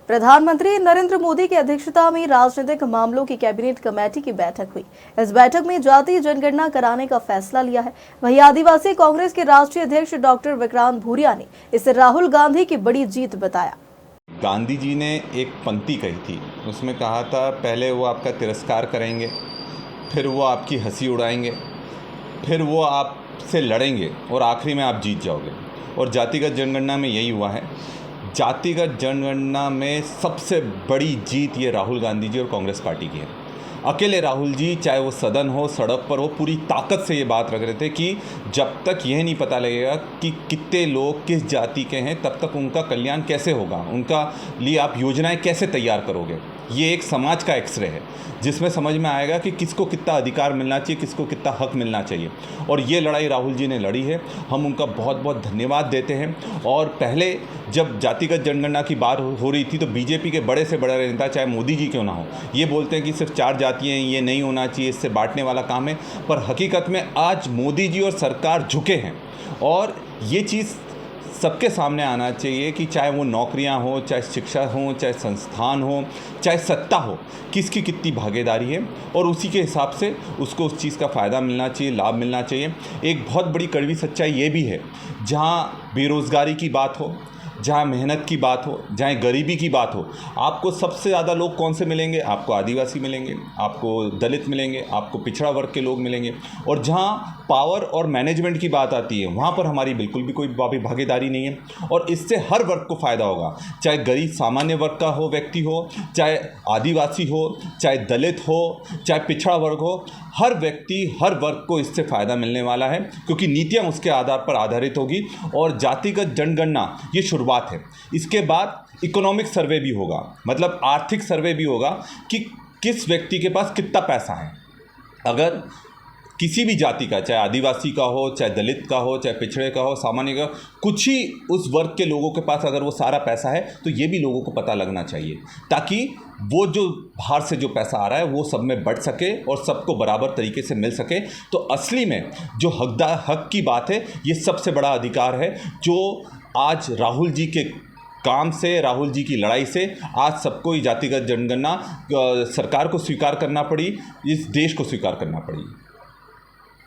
प्रधानमंत्री नरेंद्र मोदी की अध्यक्षता में राजनीतिक मामलों की कैबिनेट कमेटी की बैठक हुई। इस बैठक में जातीय जनगणना कराने का फैसला लिया है। वहीं आदिवासी कांग्रेस के राष्ट्रीय अध्यक्ष डॉक्टर विक्रांत भूरिया ने इसे राहुल गांधी की बड़ी जीत बताया। गांधी जी ने एक पंक्ति कही थी, उसमें कहा था पहले वो आपका तिरस्कार करेंगे, फिर वो आपकी हंसी उड़ाएंगे, फिर वो आपसे लड़ेंगे और आखिरी में आप जीत जाओगे। और जातिगत जनगणना में यही हुआ है। जातिगत जनगणना में सबसे बड़ी जीत ये राहुल गांधी जी और कांग्रेस पार्टी की है। अकेले राहुल जी, चाहे वो सदन हो, सड़क पर हो, पूरी ताकत से ये बात रख रहे थे कि जब तक यह नहीं पता लगेगा कि कितने लोग किस जाति के हैं, तब तक उनका कल्याण कैसे होगा, उनका लिए आप योजनाएं कैसे तैयार करोगे। ये एक समाज का एक्सरे है जिसमें समझ में आएगा कि किसको कितना अधिकार मिलना चाहिए, किसको कितना हक मिलना चाहिए। और ये लड़ाई राहुल जी ने लड़ी है, हम उनका बहुत बहुत धन्यवाद देते हैं। और पहले जब जातिगत जनगणना की बात हो रही थी तो बीजेपी के बड़े से बड़े नेता, चाहे मोदी जी क्यों ना हो, ये बोलते हैं कि सिर्फ 4 जातियाँ, ये नहीं होना चाहिए, इससे बांटने वाला काम है। पर हकीकत में आज मोदी जी और सरकार झुके हैं और ये चीज़ सबके सामने आना चाहिए कि चाहे वो नौकरियां हो, चाहे शिक्षा हो, चाहे संस्थान हो, चाहे सत्ता हो, किसकी कितनी भागीदारी है और उसी के हिसाब से उसको उस चीज़ का फ़ायदा मिलना चाहिए, लाभ मिलना चाहिए। एक बहुत बड़ी कड़वी सच्चाई ये भी है, जहाँ बेरोज़गारी की बात हो, जहाँ मेहनत की बात हो, जहाँ गरीबी की बात हो, आपको सबसे ज़्यादा लोग कौन से मिलेंगे? आपको आदिवासी मिलेंगे, आपको दलित मिलेंगे, आपको पिछड़ा वर्ग के लोग मिलेंगे। और जहाँ पावर और मैनेजमेंट की बात आती है, वहाँ पर हमारी बिल्कुल भी कोई भागीदारी नहीं है। और इससे हर वर्ग को फ़ायदा होगा, चाहे गरीब सामान्य वर्ग का हो, व्यक्ति हो, चाहे आदिवासी हो, चाहे दलित हो, चाहे पिछड़ा वर्ग हो, हर व्यक्ति, हर वर्ग को इससे फ़ायदा मिलने वाला है, क्योंकि नीतियाँ उसके आधार पर आधारित होगी। और जातिगत जनगणना ये शुरुआत है, इसके बाद इकोनॉमिक सर्वे भी होगा, मतलब आर्थिक सर्वे भी होगा कि किस व्यक्ति के पास कितना पैसा है। अगर किसी भी जाति का, चाहे आदिवासी का हो, चाहे दलित का हो, चाहे पिछड़े का हो, सामान्य का, कुछ ही उस वर्ग के लोगों के पास अगर वो सारा पैसा है, तो ये भी लोगों को पता लगना चाहिए, ताकि वो जो बाहर से जो पैसा आ रहा है वो सब में बढ़ सके और सबको बराबर तरीके से मिल सके। तो असली में जो हक की बात है, ये सबसे बड़ा अधिकार है जो आज राहुल जी के काम से, राहुल जी की लड़ाई से आज सबको ही जातिगत जनगणना सरकार को स्वीकार करना पड़ी, इस देश को स्वीकार करना पड़ी।